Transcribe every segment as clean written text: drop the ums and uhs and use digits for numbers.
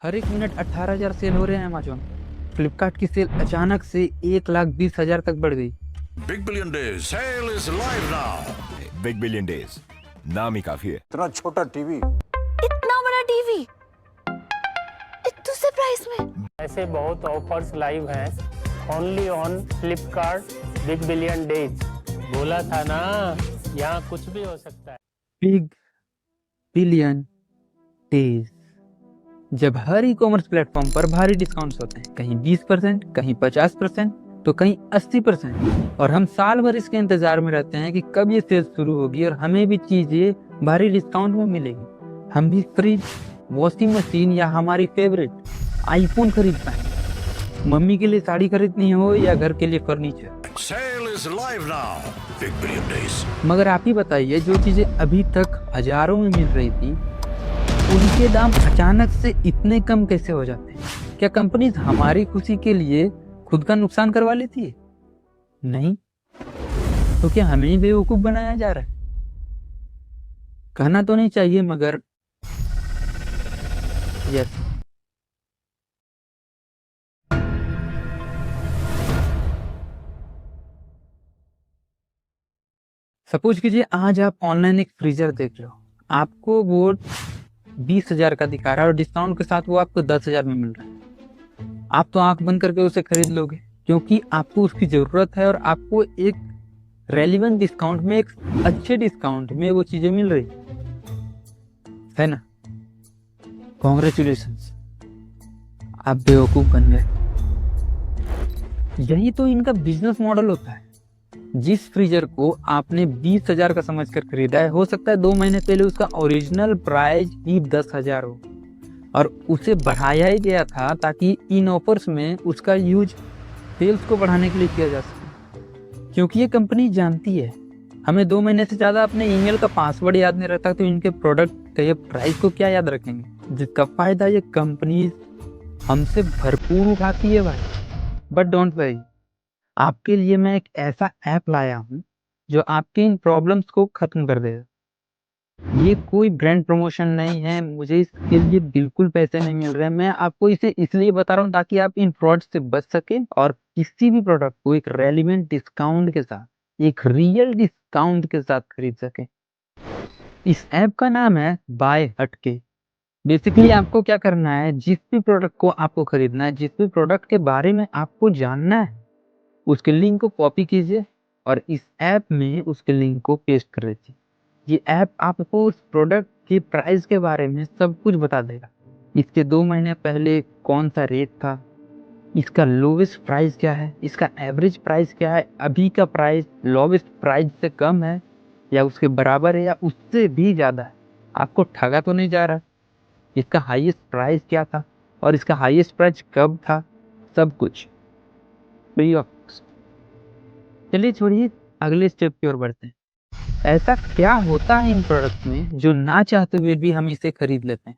हर एक minute 18,000 cell हो रहे हैं अमेजोन। फ्लिपकार्ट की सेल अचानक से 1,20,000 तक बढ़ गई। Big billion days cell is live now. Big billion days नाम ही काफी है। इतना छोटा टीवी, इतना बड़ा टीवी इतने से प्राइस में। ऐसे बहुत ऑफर्स लाइव हैं only on Flipkart big billion days. बोला था ना, यहाँ कुछ भी हो सकता है। बिग बिलियन डेज, जब हर ई कॉमर्स प्लेटफॉर्म पर भारी डिस्काउंट्स होते हैं, कहीं 20%, कहीं 50%, तो कहीं 80%। और हम साल भर इसके इंतजार में रहते हैं कि कब ये सेल शुरू होगी और हमें भी चीजें भारी डिस्काउंट में मिलेगी। हम भी फ्रिज, वॉशिंग मशीन या हमारी फेवरेट आईफोन खरीद पाए। मम्मी के लिए साड़ी खरीदनी हो या घर के लिए furniture. Sale is live now. Big billion days. मगर आप ही बताइए, जो चीजें अभी तक हजारों में मिल रही थी, उनके दाम अचानक से इतने कम कैसे हो जाते हैं? क्या कंपनीज हमारी खुशी के लिए खुद का नुकसान करवा लेती है? नहीं। तो क्या हमें बेवकूफ बनाया जा रहा है? कहना तो नहीं चाहिए, मगर यस। सपोज कीजिए आज आप ऑनलाइन एक फ्रीजर देख लो, आपको वो 20,000 का दिखा रहा है और डिस्काउंट के साथ वो आपको 10,000 में मिल रहा है। आप तो आंख बंद करके उसे खरीद लोगे, क्योंकि आपको उसकी जरूरत है और आपको एक रेलिवेंट डिस्काउंट में, एक अच्छे डिस्काउंट में वो चीजें मिल रही है ना। कॉन्ग्रेचुलेशंस, आप बेवकूफ बन गए। यही तो इनका बिजनेस मॉडल होता है। जिस फ्रीजर को आपने 20,000 का समझकर खरीदा है, हो सकता है 2 महीने पहले उसका ओरिजिनल प्राइस ही 10,000 हो और उसे बढ़ाया ही गया था ताकि इन ऑफर्स में उसका यूज सेल्स को बढ़ाने के लिए किया जा सके। क्योंकि ये कंपनी जानती है हमें 2 महीने से ज़्यादा अपने ईमेल का पासवर्ड याद नहीं रहता, तो इनके प्रोडक्ट का ये प्राइस को क्या याद रखेंगे, जिसका फायदा ये कंपनी हमसे भरपूर उठाती है भाई। बट डोंट वरी, आपके लिए मैं एक ऐसा ऐप लाया हूँ जो आपके इन प्रॉब्लम्स को खत्म कर देगा। ये कोई ब्रांड प्रमोशन नहीं है, मुझे इसके लिए बिल्कुल पैसे नहीं मिल रहे हैं। मैं आपको इसे इसलिए बता रहा हूँ ताकि आप इन फ्रॉड से बच सके और किसी भी प्रोडक्ट को एक रेलिवेंट डिस्काउंट के साथ, एक रियल डिस्काउंट के साथ खरीद सके। इस ऐप का नाम है बाय हटके। बेसिकली आपको क्या करना है, जिस भी प्रोडक्ट को आपको खरीदना है, जिस भी प्रोडक्ट के बारे में आपको जानना है, उसके लिंक को कॉपी कीजिए और इस ऐप में उसके लिंक को पेस्ट कर दीजिए। ये ऐप आपको उस प्रोडक्ट के प्राइस के बारे में सब कुछ बता देगा। इसके 2 महीने पहले कौन सा रेट था, इसका लोवेस्ट प्राइस क्या है, इसका एवरेज प्राइस क्या है, अभी का प्राइस लोवेस्ट प्राइस से कम है या उसके बराबर है या उससे भी ज़्यादा है। आपको ठगा तो नहीं जा रहा। इसका हाईएस्ट प्राइस क्या था और इसका हाईएस्ट प्राइस कब था, सब कुछ फ्री ऑफ। चलिए छोड़िए, अगले स्टेप की ओर बढ़ते हैं। ऐसा क्या होता है इन प्रोडक्ट में जो ना चाहते हुए भी हम इसे खरीद लेते हैं?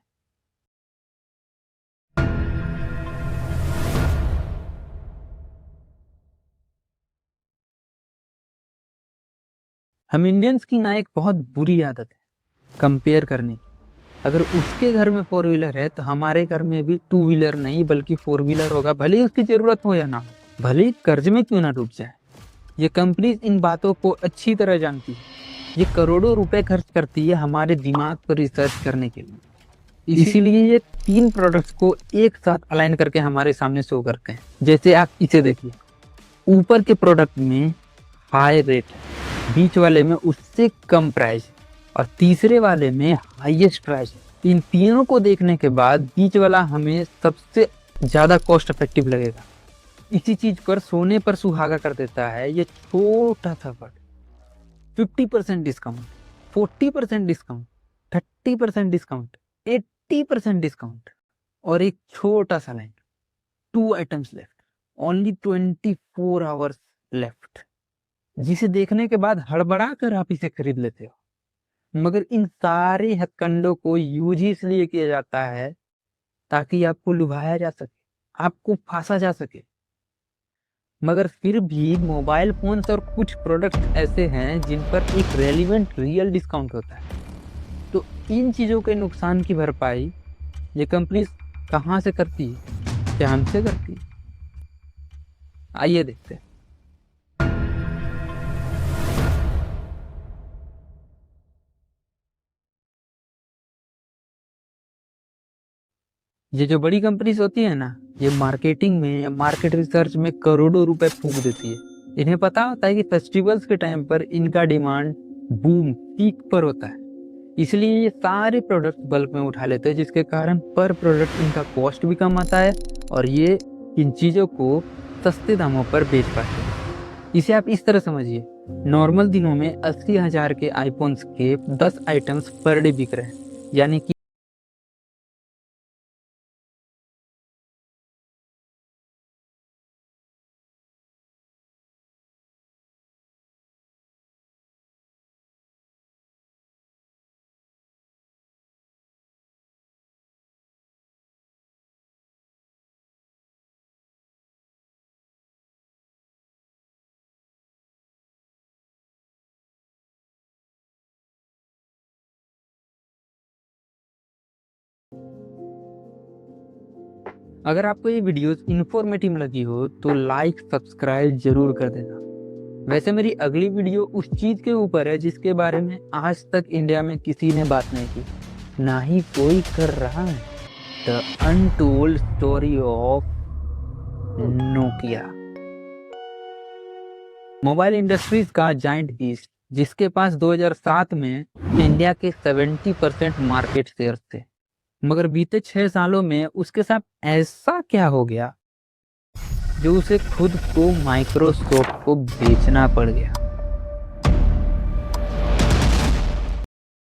हम इंडियंस की ना एक बहुत बुरी आदत है कंपेयर करने की। अगर उसके घर में 4 व्हीलर है तो हमारे घर में भी 2 व्हीलर नहीं बल्कि 4 व्हीलर होगा, भले ही उसकी जरूरत हो या ना हो, भले ही कर्ज में क्यों ना डूब जाए। ये कंपनी इन बातों को अच्छी तरह जानती है। ये करोड़ों रुपए खर्च करती है हमारे दिमाग पर रिसर्च करने के लिए। इसीलिए ये 3 प्रोडक्ट्स को एक साथ अलाइन करके हमारे सामने शो करते हैं। जैसे आप इसे देखिए, ऊपर के प्रोडक्ट में हाई रेट, बीच वाले में उससे कम प्राइस और तीसरे वाले में हाईएस्ट प्राइस। इन तीनों को देखने के बाद बीच वाला हमें सबसे ज्यादा कॉस्ट इफेक्टिव लगेगा। इसी चीज पर सोने पर सुहागा कर देता है ये छोटा सा word, 50% discount, 40% discount, 30% discount, 80% discount और एक छोटा सा line, 2 items left, only 24 hours left, जिसे देखने के बाद हड़बड़ा कर आप इसे खरीद लेते हो। मगर इन सारे हथकंडों को यूज ही इसलिए किया जाता है ताकि आपको लुभाया जा सके, आपको फांसा जा सके। मगर फिर भी मोबाइल फोन्स और कुछ प्रोडक्ट्स ऐसे हैं जिन पर एक रेलिवेंट रियल डिस्काउंट होता है। तो इन चीज़ों के नुकसान की भरपाई ये कंपनी कहाँ से करती है? क्या हमसे करती है? आइए देखते हैं। ये जो बड़ी कंपनीज होती है ना, ये मार्केटिंग में, मार्केट रिसर्च में करोड़ों रुपए फूंक देती है। इन्हें पता होता है कि फेस्टिवल्स के टाइम पर इनका डिमांड बूम पीक पर होता है, इसलिए ये सारे प्रोडक्ट बल्क में उठा लेते हैं, जिसके कारण पर प्रोडक्ट इनका कॉस्ट भी कम आता है और ये इन चीज़ों को सस्ते दामों पर बेच पाते हैं। इसे आप इस तरह समझिए, नॉर्मल दिनों में 80,000 के आईफोन्स के 10 आइटम्स पर डे बिक रहे हैं, यानी कि अगर आपको ये वीडियोस इन्फॉर्मेटिव लगी हो तो लाइक सब्सक्राइब जरूर कर देना। वैसे मेरी अगली वीडियो उस चीज के ऊपर है जिसके बारे में आज तक इंडिया में किसी ने बात नहीं की, ना ही कोई कर रहा है। The untold story of Nokia, mobile industries का जाइंट बीस्ट, जिसके पास 2007 में इंडिया के 70% मार्केट शेयर थे, मगर बीते 6 सालों में उसके साथ ऐसा क्या हो गया जो उसे खुद को माइक्रोसॉफ्ट को बेचना पड़ गया।